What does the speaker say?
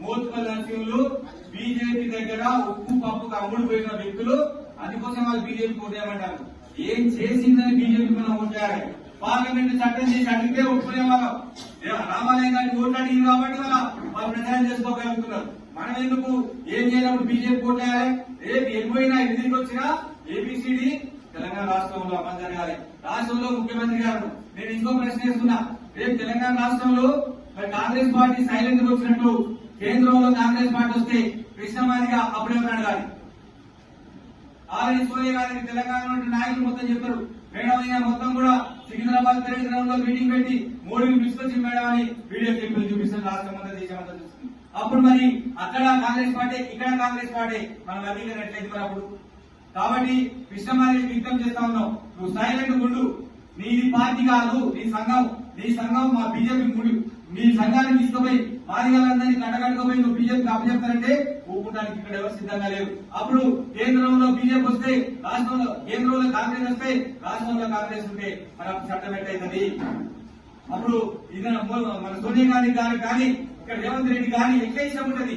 Motpalli Narasimhulu BJP దగ్గర ఉప్పు పప్పుకు అమ్ముడు పోయిన వ్యక్తులు, అందుకోసం వాళ్ళు బీజేపీ ఓటేయమంటారు. ఏం చేసిందని బీజేపీ మనం ఓటేయాలి. పార్లమెంట్ చట్టం చేసి అడిగితే ఒప్పుకునే వాళ్ళం. రామాలయం గారికి ఓట్లు అడిగింది కాబట్టి వాళ్ళు ప్రచారం చేసుకోగలుగుతున్నారు. మనం ఎందుకు ఏం చేయనప్పుడు బీజేపీ ఓటేయాలి? రేపు ఎన్నిపోయినా ఎన్నింటికి వచ్చినా ఏబిసిడి తెలంగాణ రాష్ట్రంలో అమలు జరగాలి. రాష్ట్రంలో ముఖ్యమంత్రి గారు నేను ఇంకో ప్రశ్న వేస్తున్నా. రేపు తెలంగాణ రాష్ట్రంలో కాంగ్రెస్ పార్టీ సైలెంట్ గా వచ్చినట్టు కేంద్రంలో కాంగ్రెస్ పార్టీ వస్తే కృష్ణమాదిగా అప్పుడెవరు అడగాలి? ఆల్రెడీ సోనియా గారికి తెలంగాణ నాయకులు మొత్తం చెప్పారు. మేడం అయినా మొత్తం కూడా సికింద్రాబాద్ తెలంగాణలో మీటింగ్ పెట్టి మోడీని తీసుకొచ్చి మేడం అని వీడియో క్లిప్లు చూపిస్తారు. రాష్ట్రం అంతా దేశం అంతా చూస్తుంది. అప్పుడు మరి అక్కడ కాంగ్రెస్ పార్టీ ఇక్కడ కాంగ్రెస్ పార్టీ మనం అంగీకరించలేదు మరి అప్పుడు. కాబట్టి కృష్ణమాదిని విజ్ఞప్తి చేస్తా ఉన్నాం, నువ్వు సైలెంట్ ఉండు. నీది పార్టీ కాదు, నీ సంఘం మా బీజేపీ ముడి. నీ సంఘాన్ని తీసుకుపోయి మాదిగలందరినీ కట్టకట్టుకుపోయి నువ్వు బీజేపీకి అప్పచెప్తారంటే ఊపుకోవడానికి ఇక్కడ ఎవరు సిద్ధంగా లేరు. అప్పుడు కేంద్రంలో బీజేపీ వస్తే రాష్ట్రంలో, కేంద్రంలో కాంగ్రెస్ వస్తే రాష్ట్రంలో కాంగ్రెస్ ఉంటే మరి అప్పుడు చట్టం ఎట్లయితుంది? అప్పుడు ఇది మన సోనియా గాంధీ గారికి కానీ ఇక్కడ రేవంత్ రెడ్డి కానీ ఎట్లా ఇష్టం ఉంటది?